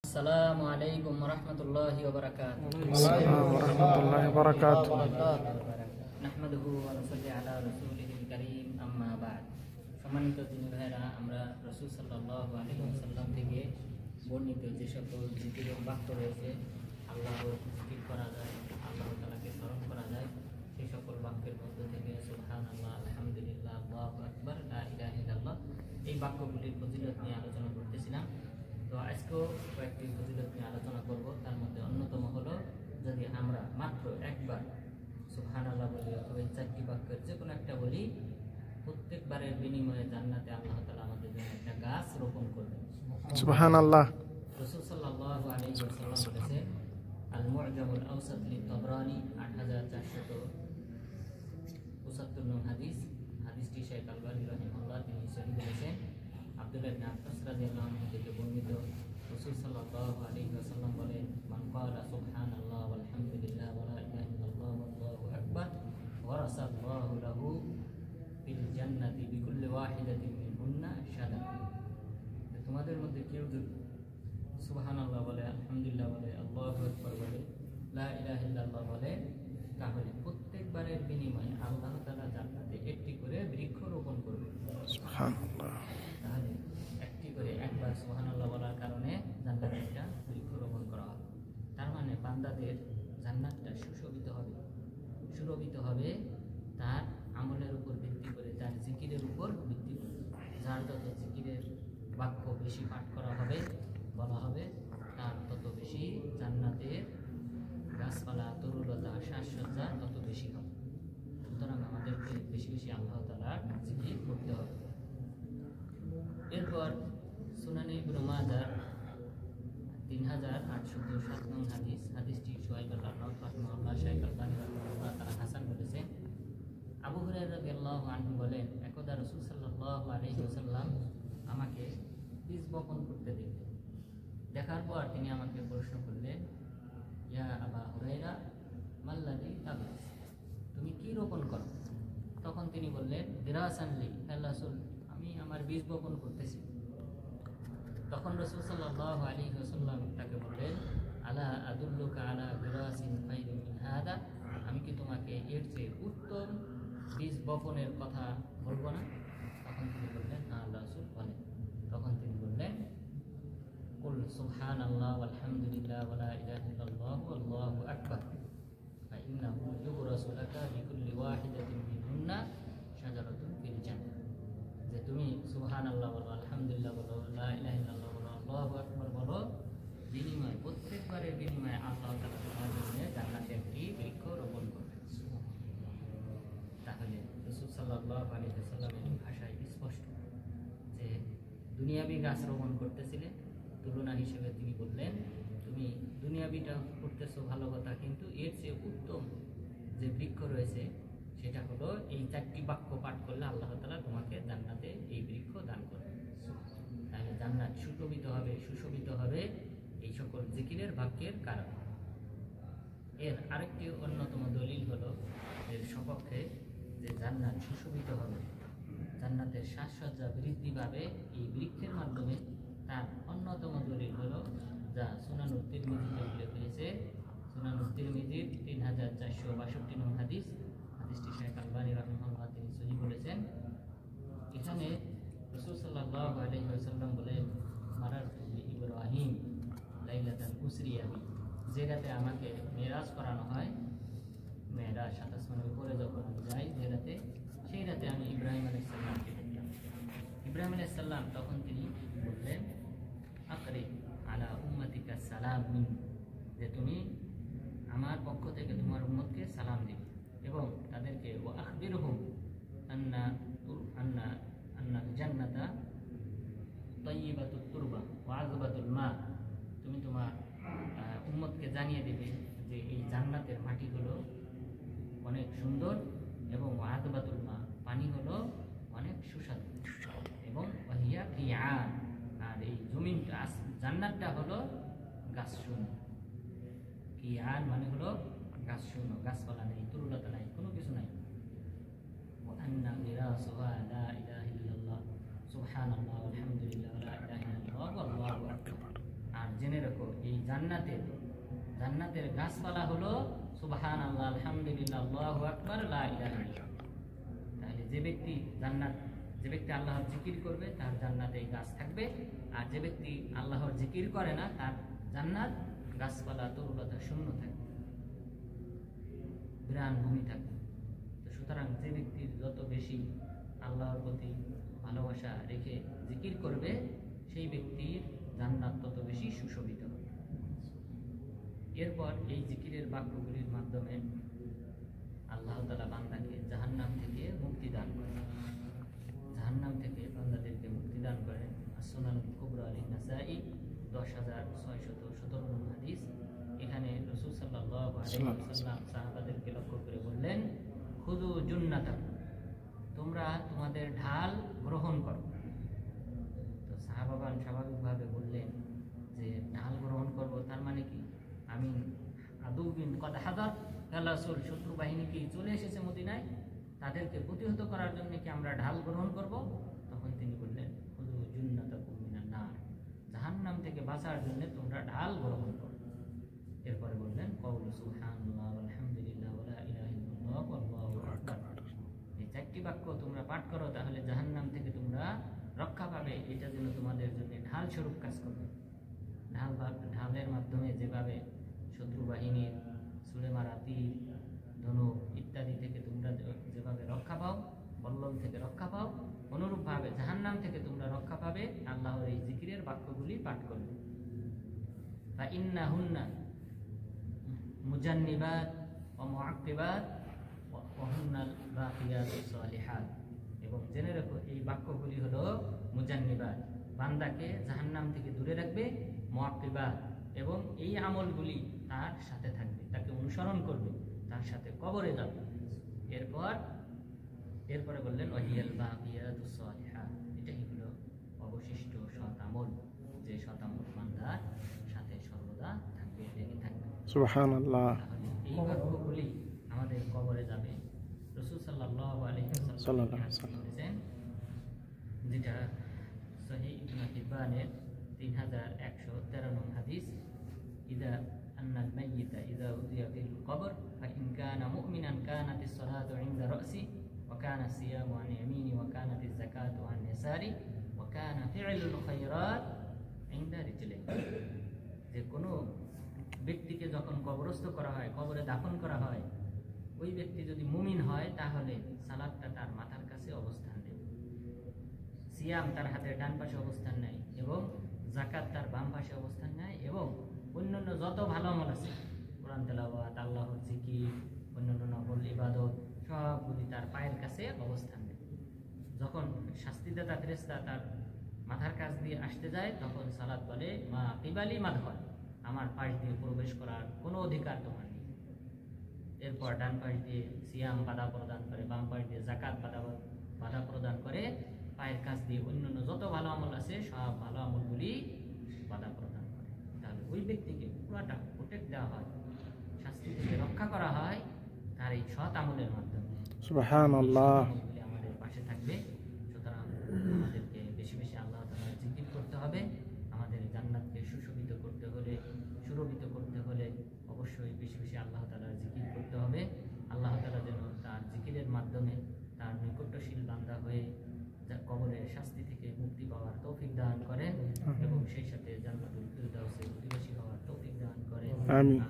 আসসালামু আলাইকুম ওয়া বারাকাতুহু। আসসালামু ওয়া বারাকাতুহু। নাহমাদুহু ওয়া নুসাল্লি আলা রাসূলিহিল কারীম, আম্মা বা'দ। সম্মানিত দিনী ভাইরা, আমরা রাসূল সাল্লাল্লাহু আলাইহি ওয়াসাল্লাম থেকে বর্ণিত যে সকল জিকিরের বাক্য রয়েছে, আল্লাহর জিকির করা যায়, আল্লাহ তাআলাকে স্মরণ করা যায়, সেই সকল বাক্যের মধ্য থেকে সুবহানাল্লাহ, আলহামদুলিল্লাহ, আল্লাহু আকবার, লা ইলাহা ইল্লাল্লাহ এই বাক্যগুলির ফজিলত নিয়ে আলোচনা করতেছিলাম। তো আজকেও কয়েকটি ফজিলত নিয়ে আলোচনা করব। তার মধ্যে অন্যতম হলো, যদি আমরা মাত্র একবার সুবহানাল্লাহ বলি অথবা এই চারটি বাক্যের যে কোনো একটা বলি, প্রত্যেকবারের বিনিময়ে জান্নাতে আল্লাহ তাআলা আমাদের জন্য একটা গাছ রোপণ করবেন। সুবহানাল্লাহ। রাসূল সাল্লাল্লাহু আলাইহি ওয়াসাল্লাম বলেছেন, আল মু'জামুল আওসাত লিত-তাবরানী 8475 নং হাদিস। হাদিসটি শেখ আলবানী রাহিমাহুল্লাহ তিনি সহিহ বলেছেন। আব্দুল্লাহ ইবনে আব্বাস রাদিয়াল্লাহু আনহু থেকে বর্ণিত, রাসূল সাল্লাল্লাহু আলাইহি ওয়াসাল্লাম বলেন, মান ক্বালা সুবহানাল্লাহ ওয়ালহামদুলিল্লাহ ওয়া লা ইলাহা ইল্লাল্লাহ ওয়াল্লাহু আকবার ওয়ারাসাল্লাহু লাহু ফিল জান্নাতি বিকুল্লি ওয়াহিদাতিন মিনহুন্না শাদাকা। তোমাদের মধ্যে কেউ যদি সুবহানাল্লাহ বলে, আলহামদুলিল্লাহ বলে, আল্লাহু আকবার বলে, লা ইলাহা ইল্লাল্লাহ বলে, তাহলে প্রত্যেকবারের বিনিময়ে আল্লাহ তাআলা জান্নাতে একটি করে বৃক্ষ রোপণ করবে। সুবহানাল্লাহ। তাহলে একটি করে একবার সুবহানাল্লাহ বলার কারণে জান্নাতে একটা বৃক্ষ রোপণ করা হবে। তার মানে বান্দাদের জান্নাতটা সুশোভিত হবে। সুরভিত হবে তার আমলের উপর ভিত্তি করে, তার জিকিরের উপর ভিত্তি করে। যার যত জিকিরের বাক্য বেশি পাঠ করা হবে, বলা হবে, তার তত বেশি জান্নাতের গাছপালা, তরুলতা, সাজসজ্জা তত বেশি হবে। সুতরাং আমাদেরকে বেশি বেশি আল্লাহ তাআলার জিকির করতে হবে। এরপর সুনানে ইবনে মাজাহ 3807 নং হাদিস। হাদিসটি শুআইব আল-আরনাউত রাহিমাহুল্লাহ, শাইখ আলবানী রাহিমাহুল্লাহ তাআলা হাসান বলেছেন। আবু হুরায়রা রাদিয়াল্লাহু আনহু বলেন, একদা রাসূল সাল্লাল্লাহু আলাইহি ওয়াসাল্লাম আমাকে বীজ বপন করতে দেখলেন। দেখার পর তিনি আমাকে প্রশ্ন করলেন, ইয়া আবা হুরায়রা মাল্লাযী তাগরিস, তুমি কি রোপণ করো? তখন তিনি বললেন, দিরাসানলি হে রাসূল, আমি আমার বীজ বপন করতেছি। তখন রাসূল সাল্লাল্লাহু আলাইহি ওয়াসাল্লাম তাকে বললেন, আলা আদুল্লুকা আলা দিরাসিন খায়রিন মিন হাদা, আমি কি তোমাকে এর চেয়ে উত্তম বীজ বপনের কথা বলবো না? তখন তিনি বললেন, হ্যাঁ রাসূল বলেন। তখন তিনি বললেন, কুল সুবহানাল্লাহ ওয়ালহামদুলিল্লাহ ওয়া লা ইলাহা ইল্লাল্লাহ ওয়াল্লাহু আকবার ফা ইন্নাহু ইউরাসু লাকা বিকুল্লি ওয়াহিদাতিন মিনহুন্না শাজারাতুন ফিল জান্নাহ। যে তুমি সুবহানাল্লাহ বলো, আলহামদুলিল্লাহ বলো, লা ইলাহা ইল্লাল্লাহ বলো, আল্লাহু আকবার বলো, বিনিময়ে প্রত্যেকবারের বিনিময়ে আল্লাহ তাআলা তোমার জন্য জান্নাতে একটি বৃক্ষ রোপণ করবেন। তাহলে রাসূল সাল্লাল্লাহু আলাইহি ওয়াসাল্লামের ভাষায় স্পষ্ট যে দুনিয়াবি গাছ রোপণ করতেছিলেন, তুলনা হিসেবে তিনি বললেন, তুমি দুনিয়াবিটা করতেছো ভালো কথা, কিন্তু এর চেয়ে উত্তম যে বৃক্ষ রয়েছে সেটা হলো এই চারটি বাক্য পাঠ করলে আল্লাহ তাআলা তোমাকে জান্নাতে এই বৃক্ষ দান করবে। তাহলে জান্নাত সুশোভিত হবে, সুশোভিত হবে এই সকল জিকিরের বাক্যের কারণে। এর আরেকটি অন্যতম দলিল হলো এর সপক্ষে যে জান্নাত সুশোভিত হবে, জান্নাতের সাজসজ্জা বৃদ্ধি পাবে এই বৃক্ষের মাধ্যমে। তার অন্যতম দলিল হলো যা সুনানুত তিরমিজিতে উল্লেখ হয়েছে। সুনানুত তিরমিজির 3462 নং হাদিস। হাদিসটি শাইখ আলবানী রাহিমাহুল্লাহ তিনি সহিহ বলেছেন। এখানে রাসূল সাল্লাল্লাহু আলাইহি ওয়াসাল্লাম বলেন, মারারতু বি ইব্রাহিম লাইলাতান উসরিয়া বি, যে রাতে আমাকে মেরাজ করানো হয়, মেরাজ 7 আসমানের উপরে যখন আমি যাই যে রাতে, সেই রাতে আমি ইব্রাহিম আলাইহিস সালামকে দেখলাম। ইব্রাহিম আলাইহিস সালাম তখন তিনি বললেন, আকরি আলা উম্মাতিকা সালাম মিন, যে তুমি আমার পক্ষ থেকে তোমার উম্মতকে সালাম দিবে এবং তাদেরকে ওয়া আখবিরহুম আন্না আন্না আন্না জান্নাতা তাইয়্যিবাতুত তুরবা ওয়া আযবাতুল মা, তুমি তোমার উম্মতকে জানিয়ে দিবে যে এই জান্নাতের মাটি হলো অনেক সুন্দর এবং ওয়া আযবাতুল মা, পানি হলো অনেক সুস্বাদু, এবং ওয়াহিয়া কিআন, আর এই জমিনটা জান্নাতটা হলো গাছ শূন্য। কিআন মানে হলো গাছ শূন্য, গাছপালা নেই, তরুলতা নাই, কোনো কিছু নাই। ওয়া আন্না মিরাসুহা লা ইলাহা ইল্লাল্লাহ সুবহানাল্লাহ ওয়ালহামদুলিল্লাহ ওয়া লা ইলাহা ইল্লাল্লাহ ওয়াল্লাহু আকবার। আর জেনে রাখো এই জান্নাতের গাছপালা হলো সুবহানাল্লাহ, আলহামদুলিল্লাহ, আল্লাহু আকবার, লা ইলাহা ইল্লাল্লাহ। তাহলে যে ব্যক্তি আল্লাহর জিকির করবে তার জান্নাতে এই গাছ থাকবে, আর যে ব্যক্তি আল্লাহর জিকির করে না তার জান্নাত গাছপালা তরুলতা শূন্য থাকবে, বিরান ভূমি থাকবে। তো সুতরাং যে ব্যক্তির যত বেশি আল্লাহর প্রতি ভালোবাসা রেখে জিকির করবে সেই ব্যক্তির জান্নাত তত বেশি সুশোভিত হবে। এরপর এই জিকিরের বাক্যগুলির মাধ্যমে আল্লাহ তাআলা বান্দাকে জাহান্নাম থেকে মুক্তি দান করেন। জাহান্নাম থেকে বান্দাদেরকে মুক্তি দান করেন। as-সুনানুল কুবরা লিন-নাসাই 10617 নম্বর হাদিস। এখানে রাসূল সাল্লাল্লাহু আলাইহি ওয়াসাল্লাম সাহাবাদেরকে লক্ষ্য করে বললেন, খুযু জুন্নাতাকুম, তোমরা তোমাদের ঢাল গ্রহণ করো। তো সাহাবাগণ স্বাভাবিকভাবে বললেন যে ঢাল গ্রহণ করব, তার মানে কি আমি আদুবিন কদ হাদার রাসূল, শত্রু বাহিনী কি চলে এসেছে মদিনায়, তাদেরকে প্রতিহত করার জন্য কি আমরা ঢাল গ্রহণ করব? তখন তিনি বললেন, খুযু জুন্নাতাকুম মিনান নার, জাহান্নাম থেকে বাঁচার জন্য তোমরা ঢাল গ্রহণ করো। এরপরে বললেন, কওলু সুবহানাল্লাহ আলহামদুলিল্লাহ ওয়া লা ইলাহা ইল্লাল্লাহ ওয়াল্লাহু আকবার। এই চারটি বাক্য তোমরা পাঠ করো, তাহলে জাহান্নাম থেকে তোমরা রক্ষা পাবে। এটা যেন তোমাদের জন্য ঢাল স্বরূপ কাজ করবে। ঢালের মাধ্যমে যেভাবে শত্রু বাহিনীর ছুড়ে মারা তীর, ধনুক ইত্যাদি থেকে তোমরা যেভাবে রক্ষা পাও, বল্লম থেকে রক্ষা পাও, অনুরূপভাবে জাহান্নাম থেকে তোমরা রক্ষা পাবে আল্লাহর এই জিকিরের বাক্যগুলি পাঠ করবে। ফা ইন্নাহুন্না মুজান্নিবাত ওয়া মুআক্কিবাত ওয়া হুন্নাল বাকিয়াতুস সালিহাত। এবং জেনে রাখো এই বাক্যগুলি হলো মুজান্নিবাত, বান্দাকে জাহান্নাম থেকে দূরে রাখবে, মুআক্কিবাত, এবং এই আমলগুলি তার সাথে থাকবে, তাকে অনুসরণ করবে, তার সাথে কবরে যাবে। এরপরে বললেন ওয়াহিয়াল বাকিয়াতুস সালিহাত, এটাই হলো অবশিষ্ট সৎ আমল, যে সৎ আমল বান্দার সাথে সর্বদা থাকবে, লেগে থাকবে। সুবহানাল্লাহ। তাহলে এই বাক্যগুলি আমাদের কবরে যাবে। রাসূল সাল্লাল্লাহু আলাইহি সাল্লাল্লাহু ওয়াসাল্লাম আলাইহি ওয়াসাল্লাম বলেছেন, যেটা সহিহ ইবনে হিব্বানের 3113 নং হাদিস, ইদা আন্নাল মাইয়িতা ইদা উযিয়া ফিল কবর ফা ইন কানা মুমিনান কানাতিস সালাতু ইনদা রাসি ওয়া কানা সিয়ামু আন ইয়ামিনি ওয়া কানাতিজ যাকাতু আন ইয়াসারি ওয়া কানা ফি'লুল খায়রাত ইনদা রিজলিহি। যে কোনো ব্যক্তিকে যখন কবরস্থ করা হয়, কবরে দাফন করা হয়, ওই ব্যক্তি যদি মুমিন হয় তাহলে সালাতটা তার মাথার কাছে অবস্থান নেয়, সিয়াম তার হাতের ডান পাশে অবস্থান নেয়, এবং যাকাত তার বাম পাশে অবস্থান নেয়, এবং অন্যান্য যত ভালো আমল আছে, কোরআন তেলাওয়াত, আল্লাহর জিকির, অন্যান্য নফল ইবাদত, সবগুলি তার পায়ের কাছে অবস্থান নেয়। যখন শাস্তিদাতা ফেরেশতা তার মাথার কাছ দিয়ে আসতে যায়, তখন সালাত বলে, মা কিবালি মাদখল, আমার পাশ দিয়ে প্রবেশ করার কোনো অধিকার তোমার নেই। এরপর ডান পাশ দিয়ে সিয়াম বাধা প্রদান করে, বাম পাশ দিয়ে যাকাত বাধা প্রদান করে, পায়ের কাছ দিয়ে অন্যান্য যত ভালো আমল আছে সব ভালো আমলগুলি বাধা প্রদান করে। তাহলে ওই ব্যক্তিকে পুরাটা প্রোটেক্ট দেওয়া হয়, শাস্তি থেকে রক্ষা করা হয় তার এই সৎ আমলের মাধ্যমে। সুবহানাল্লাহ। আমলগুলি আমাদের পাশে থাকবে। সুতরাং আমাদেরকে বেশি বেশি আল্লাহ তাআলার জিকির করতে হবে। আমাদের জান্নাতকে সুশোভিত করতে হলে, সুরভিত করতে হলে অবশ্যই বেশি বেশি আল্লাহ তাআলার জিকির করতে হবে। আল্লাহ তাআলা যেন তার জিকিরের মাধ্যমে তার নিকটশীল বান্দা হয়ে কবরের শাস্তি থেকে মুক্তি পাওয়ার তৌফিক দান করেন, এবং সেই সাথে জান্নাতুল ফিরদাউসে অধিবাসী হওয়ার তৌফিক দান করেন। আমিন।